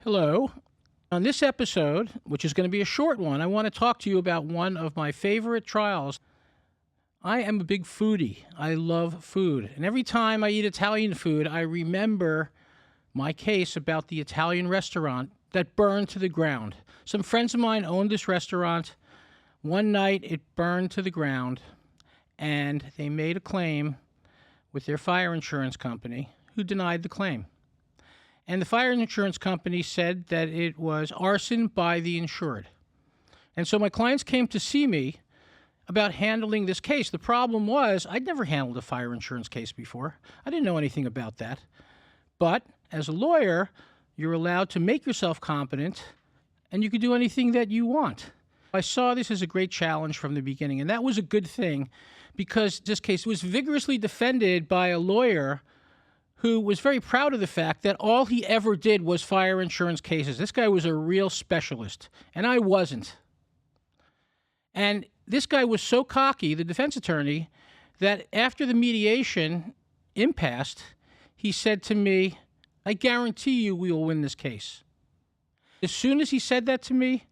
Hello. On this episode, which is going to be a short one, I want to talk to you about one of my favorite trials. I am a big foodie. I love food. And every time I eat Italian food, I remember my case about the Italian restaurant that burned to the ground. Some friends of mine owned this restaurant. One night it burned to the ground, and they made a claim with their fire insurance company, who denied the claim. And the fire insurance company said that it was arson by the insured. And so my clients came to see me about handling this case. The problem was I'd never handled a fire insurance case before. I didn't know anything about that. But as a lawyer, you're allowed to make yourself competent, and you can do anything that you want. I saw this as a great challenge from the beginning, and that was a good thing because this case was vigorously defended by a lawyer who was very proud of the fact that all he ever did was fire insurance cases. This guy was a real specialist, and I wasn't. And this guy was so cocky, the defense attorney, that after the mediation impassed, he said to me, "I guarantee you we will win this case." As soon as he said that to me,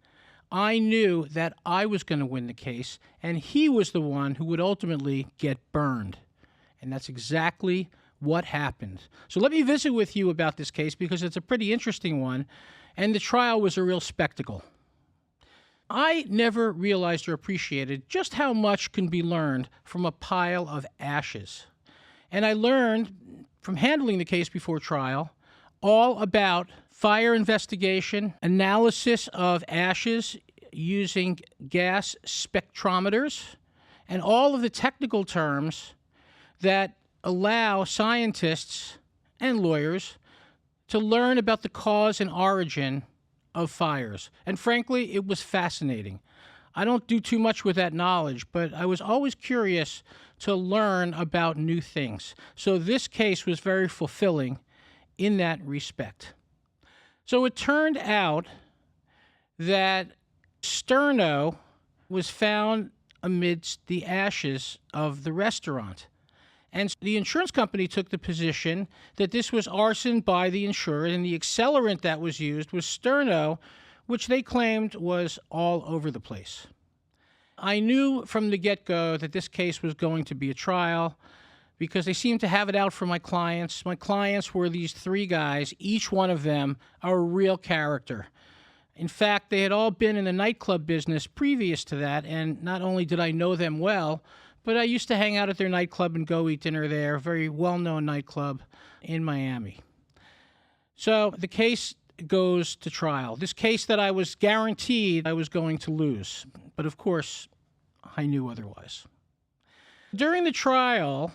I knew that I was going to win the case, and he was the one who would ultimately get burned. And that's exactly what happened. So let me visit with you about this case because it's a pretty interesting one, and the trial was a real spectacle. I never realized or appreciated just how much can be learned from a pile of ashes. And I learned from handling the case before trial all about fire investigation, analysis of ashes using gas spectrometers, and all of the technical terms that allow scientists and lawyers to learn about the cause and origin of fires. And frankly, it was fascinating. I don't do too much with that knowledge, but I was always curious to learn about new things. So this case was very fulfilling in that respect. So it turned out that sterno was found amidst the ashes of the restaurant. And the insurance company took the position that this was arson by the insured, and the accelerant that was used was sterno, which they claimed was all over the place. I knew from the get-go that this case was going to be a trial because they seemed to have it out for my clients. My clients were these three guys, each one of them a real character. In fact, they had all been in the nightclub business previous to that, and not only did I know them well, but I used to hang out at their nightclub and go eat dinner there, a very well-known nightclub in Miami. So the case goes to trial. This case that I was guaranteed I was going to lose. But of course, I knew otherwise. During the trial,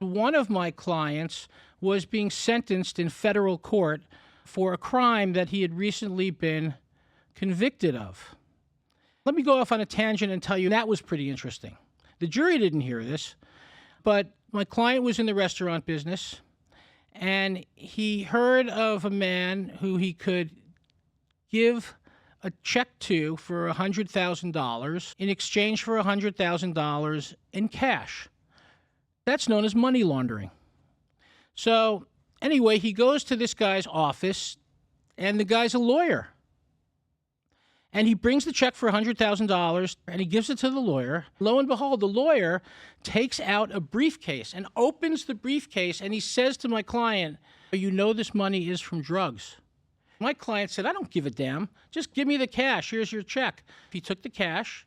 one of my clients was being sentenced in federal court for a crime that he had recently been convicted of. Let me go off on a tangent and tell you that was pretty interesting. The jury didn't hear this, but my client was in the restaurant business, and he heard of a man who he could give a check to for $100,000 in exchange for $100,000 in cash. That's known as money laundering. So anyway, he goes to this guy's office, and the guy's a lawyer. And he brings the check for $100,000, and he gives it to the lawyer. Lo and behold, the lawyer takes out a briefcase and opens the briefcase, and he says to my client, "You know this money is from drugs." My client said, "I don't give a damn. Just give me the cash. Here's your check." He took the cash,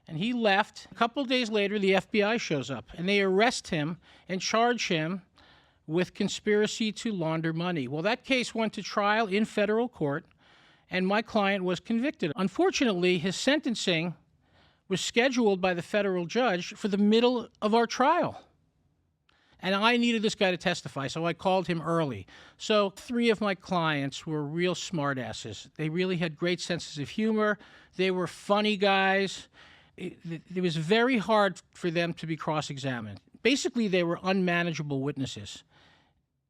and he left. A couple of days later, the FBI shows up, and they arrest him and charge him with conspiracy to launder money. Well, that case went to trial in federal court, and my client was convicted. Unfortunately, his sentencing was scheduled by the federal judge for the middle of our trial. And I needed this guy to testify, so I called him early. So three of my clients were real smartasses. They really had great senses of humor. They were funny guys. It was very hard for them to be cross-examined. Basically, they were unmanageable witnesses.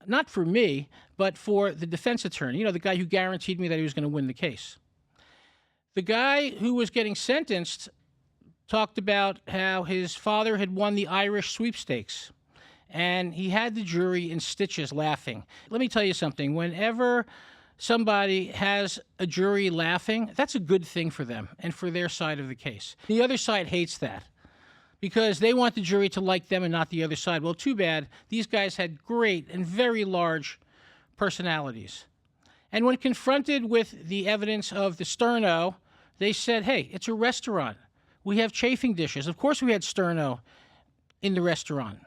Not for me, but for the defense attorney, the guy who guaranteed me that he was going to win the case. The guy who was getting sentenced talked about how his father had won the Irish sweepstakes, and he had the jury in stitches laughing. Let me tell you something. Whenever somebody has a jury laughing, that's a good thing for them and for their side of the case. The other side hates that because they want the jury to like them and not the other side. Well, too bad. These guys had great and very large personalities. And when confronted with the evidence of the sterno, they said, hey, it's a restaurant. We have chafing dishes. Of course we had sterno in the restaurant.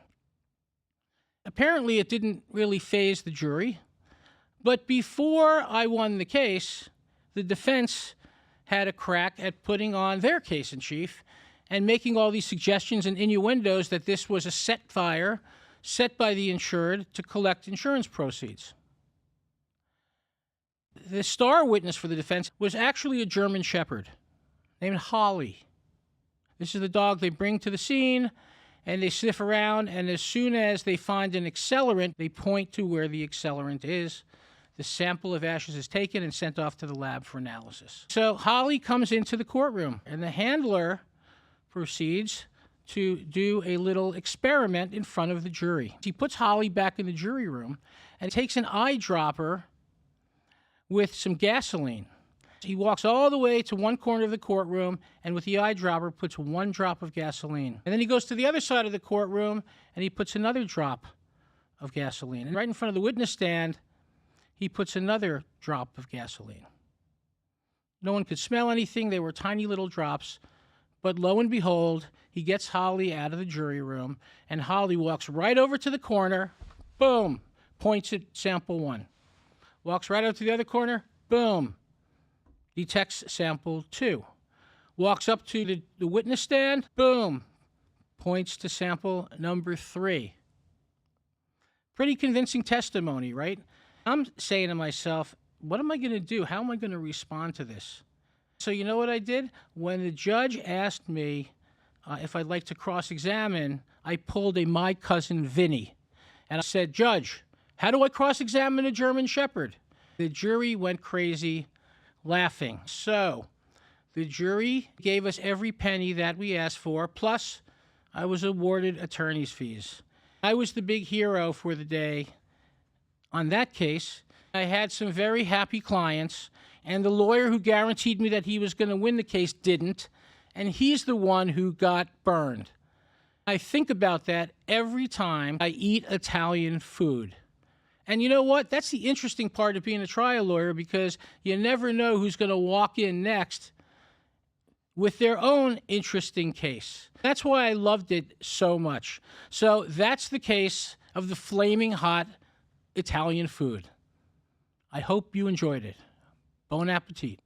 Apparently it didn't really faze the jury. But before I won the case, the defense had a crack at putting on their case in chief and making all these suggestions and innuendos that this was a set fire set by the insured to collect insurance proceeds. The star witness for the defense was actually a German Shepherd named Holly. This is the dog they bring to the scene, and they sniff around, and as soon as they find an accelerant, they point to where the accelerant is. The sample of ashes is taken and sent off to the lab for analysis. So Holly comes into the courtroom, and the handler proceeds to do a little experiment in front of the jury. He puts Holly back in the jury room and takes an eyedropper with some gasoline. He walks all the way to one corner of the courtroom and with the eyedropper puts one drop of gasoline. And then he goes to the other side of the courtroom and he puts another drop of gasoline. And right in front of the witness stand, he puts another drop of gasoline. No one could smell anything. They were tiny little drops. But lo and behold, he gets Holly out of the jury room, and Holly walks right over to the corner, boom, points at sample 1. Walks right over to the other corner, boom, detects sample 2. Walks up to the witness stand, boom, points to sample number 3. Pretty convincing testimony, right? I'm saying to myself, what am I going to do? How am I going to respond to this? So you know what I did? When the judge asked me if I'd like to cross-examine, I pulled a My Cousin Vinny. And I said, Judge, how do I cross-examine a German Shepherd? The jury went crazy laughing. So the jury gave us every penny that we asked for, plus I was awarded attorney's fees. I was the big hero for the day on that case. I had some very happy clients, and the lawyer who guaranteed me that he was going to win the case didn't, and he's the one who got burned. I think about that every time I eat Italian food. And you know what? That's the interesting part of being a trial lawyer, because you never know who's going to walk in next with their own interesting case. That's why I loved it so much. So that's the case of the flaming hot Italian food. I hope you enjoyed it. Bon appetit.